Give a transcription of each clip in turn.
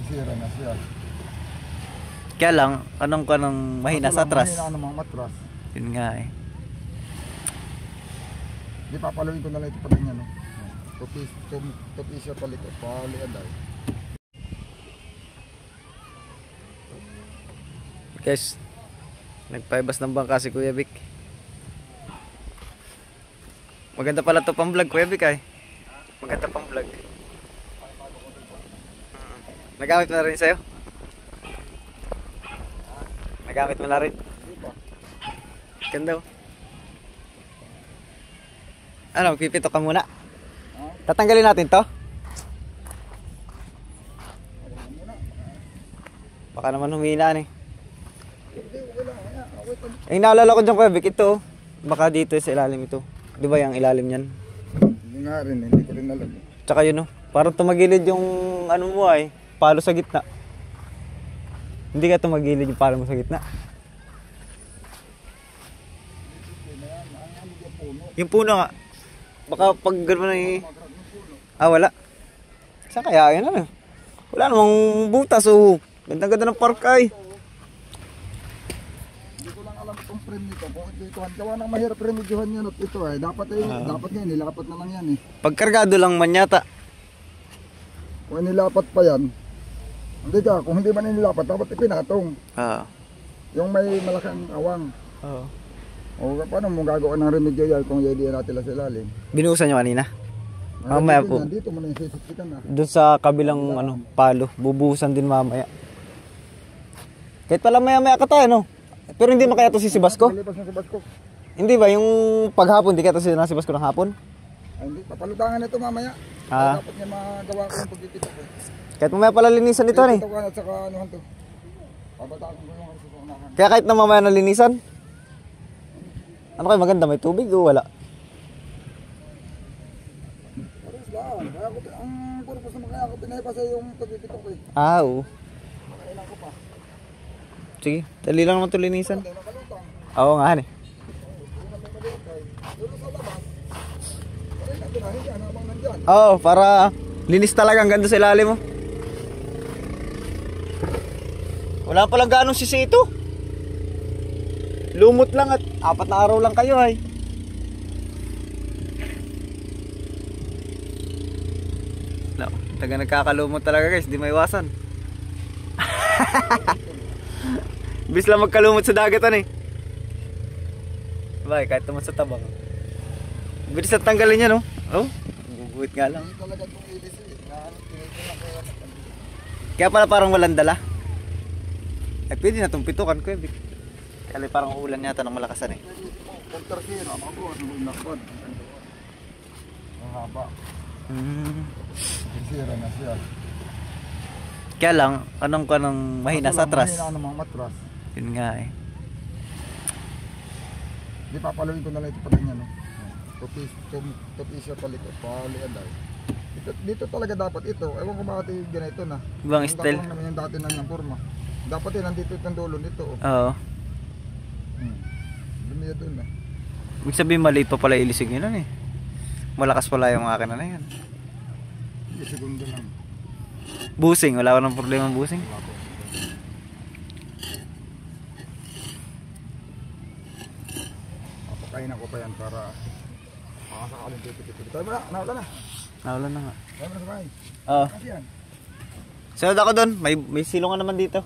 Sira na siya. Kaya lang, anong mahina sa atras. Mahina ang mga matras. Yun nga eh. Di papaluin ko na lang ito pa rin yan. Tupis siya palikot. Paliaday. Guys, nagpaibas ng bangka si Kuya Vic. Maganda pala to pang vlog, Kuya Vic ay. Maganda pang vlog. Nagamit mo na rin sa'yo? Nagamit mo na rin? Ganda oh. Ano, pipito ka muna? Tatanggalin natin to? Baka naman humina eh. Eh, naalala ko dyan, Kuya Vic, ito. Baka dito sa ilalim ito. Di ba yung ilalim yan? Hindi nga rin, hindi ko rin alam. Tsaka yun, oh. Parang tumagilid yung ano mo ay, palo sa gitna. Hindi ka tumagilid yung palo mo sa gitna. Yung puno nga. Baka pag gano'n ay... Ah, wala. Saan kaya yan ano? Wala namang butas, oh. Ganda-ganda ng park ay. Hindi ko lang alam itong frame nito. Kung ito, gawa ng mahirap remedyohan yan at ito ay. Dapat nga nilapat na lang yan eh. Pagkargado lang man yata. Kung nilapat pa yan, hindi ka, kung hindi man nilapat, dapat ipinatong. Yung may malaking awang. O paano mo gagawa ng remedyo yan kung hindi natin sa ilalim? Binuhusan nyo kanina? Mamaya po. Dito mo na yung sisipsikan na. Doon sa kabilang ano, palo, bubuhusan din mamaya. Kahit pala maya-maya ka tayo, no? Pero hindi mo kaya ito si Basko? Hindi ba, yung paghapon, di kaya ito si Basko ng hapon? Ay, hindi, papalutangan ito mamaya. Dapat niya magawa ko yung pagkikita ko. Kahit mamaya pala linisan ito, eh. At saka anuhan to. Pabataan ko yung susunahan. Kaya kahit na mamaya na linisan? Ano kayo maganda, may tubig o wala? Pares lang. Kaya ko, ang purpose naman kaya ako pinahipasa yung pagkikita ko eh. Oo. Makailan ko pa. Sige, dali lang naman ito linisan. Oo nga, eh. Oo, para linis talaga ang ganda sa ilalim mo. Wala palang ganong sisi ito. Lumot lang at 4 na araw lang kayo ay. No, taga nagkakalumot talaga guys, di maiwasan. Bis lang magkalumot sa dagatan eh. Bakit kahit naman sa tabang. Bilis at tanggalin niya no? Oh, guguhit nga lang. Kaya pala parang walang dala. Eh pwede na itong pitukan ko eh. Kaya parang ulan yata ng malakasan eh. Ang haba. Sira na siya. Kaya lang, anong mahina sa atras. Mahina ang mga matras. Yun nga eh. Di papaluin ko na lang ito pa rin yan. Tupis siya palikot. Paliaday. Dito talaga dapat ito. Ewan ko bakit ganito na. Ibang style. Dapat naman yung dati na yung forma. Dapat yun, nandito itong dulo nito. Oo. Lumiya doon na. Ibig sabihin maliit pa pala ilisig nyo nun eh. Malakas pala yung makina na yan. Hindi, segundo lang. Busing, wala ko ng problema busing. Papakain ako pa yan para makasakaling titik-titik. Tayo mo na, nawala na. Nawala na nga. Tayo mo na sa bahay. Oo. Kasi yan. Sunod ako doon, may silungan naman dito.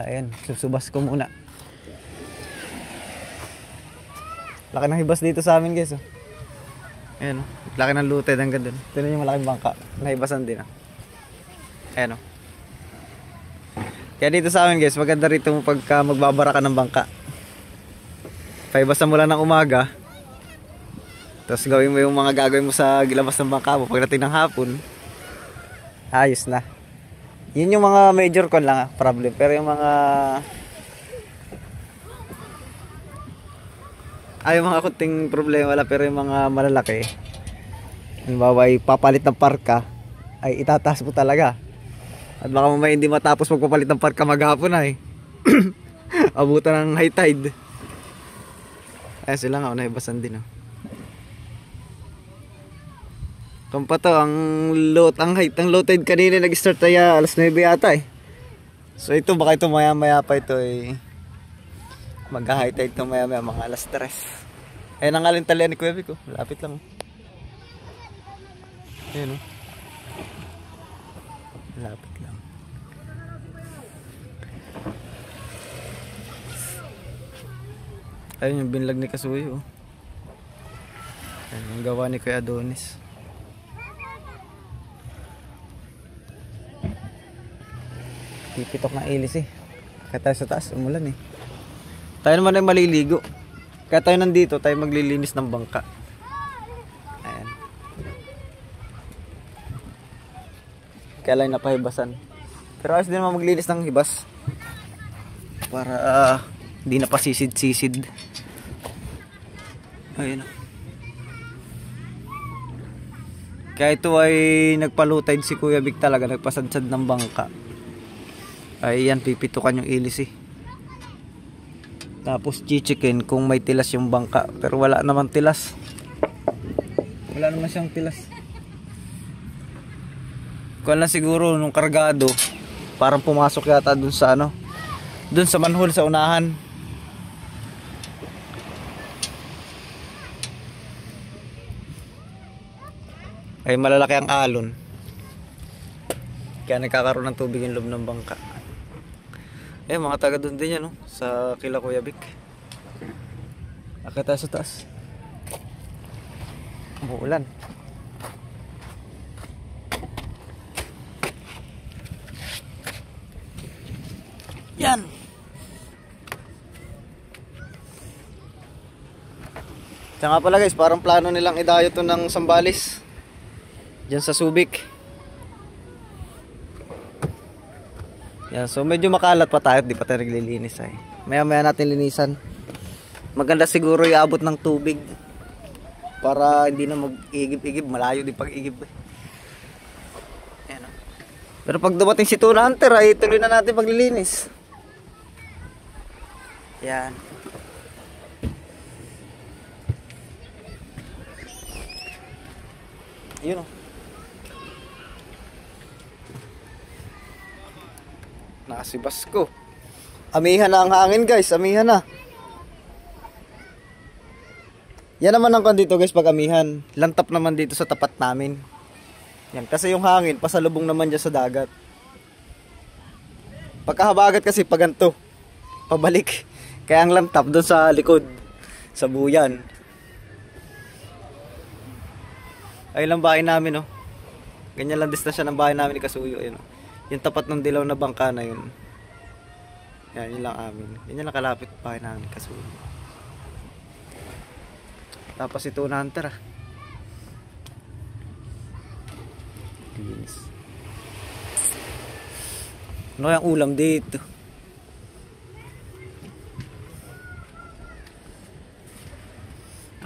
Ayan, susubas ko muna. Laki ng hibas dito sa amin guys. Oh. Ayan, oh. Laki ng lute hanggang doon. Tignan yung malaking bangka. Nahibasan din. Oh. Ayan. Oh. Kaya dito sa amin guys, maganda rito pagka magbabara ka ng bangka. Paibasan mo lang ng umaga. Tapos gawin mo yung mga gagawin mo sa gilabas ng bangka mo. Pagdating ng hapon, ayos na. Yun yung mga major con lang problem. Pero yung mga yung mga kunting problema wala. Pero yung mga malalaki, halimbawa papalit ng parka, ay itataas mo talaga. At baka mamaya hindi matapos magpapalit ng parka maghapon ay abutan ng high tide. Ay sila nga, nahibasan din. Oh. Kung pa to, ang height, ang low tide kanina nag-start ay alas 9 yata eh. So ito, baka ito maya-maya pa ito eh. Mag-high tide ito maya-maya, mga alas 3. Ayan ang aling talian ni Kuya Vic, oh. Lapit lang. Ayan, oh. Lapit lang. Ayun yung binlag ni Kasuyo, oh. Ayan yung gawa ni Kuya Adonis. Pipitok ng ilis eh. Kaya tayo sa taas, umulan eh. Tayo naman ay maliligo. Kaya tayo nandito, tayo maglilinis ng bangka. Ayan. Kaya lang napahibasan. Pero ayos din naman maglinis ng hibas. Para hindi na pasisid-sisid. Ayun. Kaya ito ay nagpalutide si Kuya Vic talaga. Nagpasadsad ng bangka. Ay yan, pipitukan yung ilis eh. Tapos chichikin kung may tilas yung bangka. Pero wala naman tilas. Wala naman siyang tilas. Kung lang siguro nung kargado, parang pumasok yata dun sa ano, dun sa manhole sa unahan. Ay malalaki ang alon. Kaya nagkakaroon ng tubig yung loob ng bangka. Eh, mga taga doon din yan, no? Sa kila Kuya Vic. Akit tayo sa taas. Umuulan. Yan! Kaya nga pala guys, parang plano nilang idayo to ng Sambales. Diyan sa Subic. Yan, so medyo makalat pa tayo, di pa tayo naglilinis ay. Maya-maya natin linisan. Maganda siguro iabot ng tubig para hindi na mag-igib-igib, malayo din pag-igib. Yan. Pero pag dumating si Tuna Hunter ay tuloy na natin paglilinis. Yan. Yun, oh. Nakasibas ko. Amihan na ang hangin guys, amihan na. Yan naman ang kandito guys pag amihan. Lantap naman dito sa tapat namin. Yan, kasi yung hangin pasalubong naman dyan sa dagat. Pagkahabagat kasi paganto, pabalik. Kaya ang lantap doon sa likod, sa buyan. Ay lang bahay namin, oh. Ganyan lang distansya ng bahay namin ni Kasuyo, ayun, oh. Yung tapat ng dilaw na bangka na yun. Yan, yun lang amin. Yan lang kalapit bahay namin kasi. Tapos ito na Hunter, ah. Linis. Ano yung ulam dito?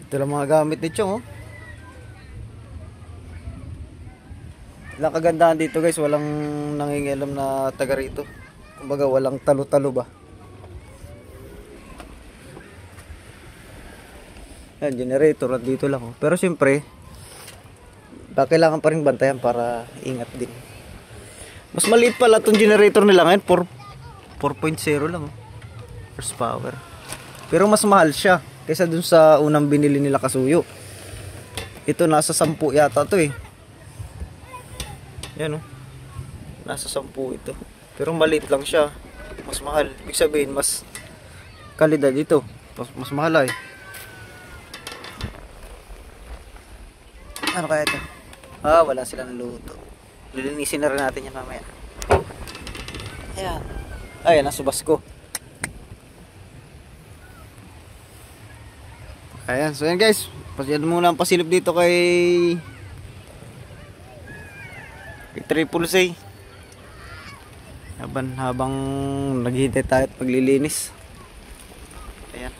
Ito lang mga gamit ni Chong, oh. Ilang kagandahan dito guys, walang nangingialam na taga rito. Kumbaga walang talo-talo ba. Yan, generator at dito lang, oh. Pero siyempre kailangan pa rin bantayan para ingat din. Mas maliit pala itong generator nila ngayon, 4.0 lang, oh. Horsepower. Pero mas mahal siya kaysa dun sa unang binili nila Kasuyo. Ito nasa 10 yata to eh. Yan, oh. Nasa 10 ito. Pero maliit lang siya. Mas mahal. Ibig sabihin, mas kalidad ito. Mas mahal ay. Ano kaya ito? Ah, wala sila ng luto. Lilinisin na rin natin yan mamaya. Ayan. Ayan, nasubas ko. Ayan, so yan guys. Pasyan muna ang pasilip dito kay Triple C. Habang naghihintay tayo at paglilinis. Ayan.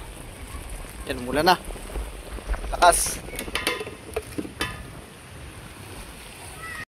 Yan, mula na. Lakas.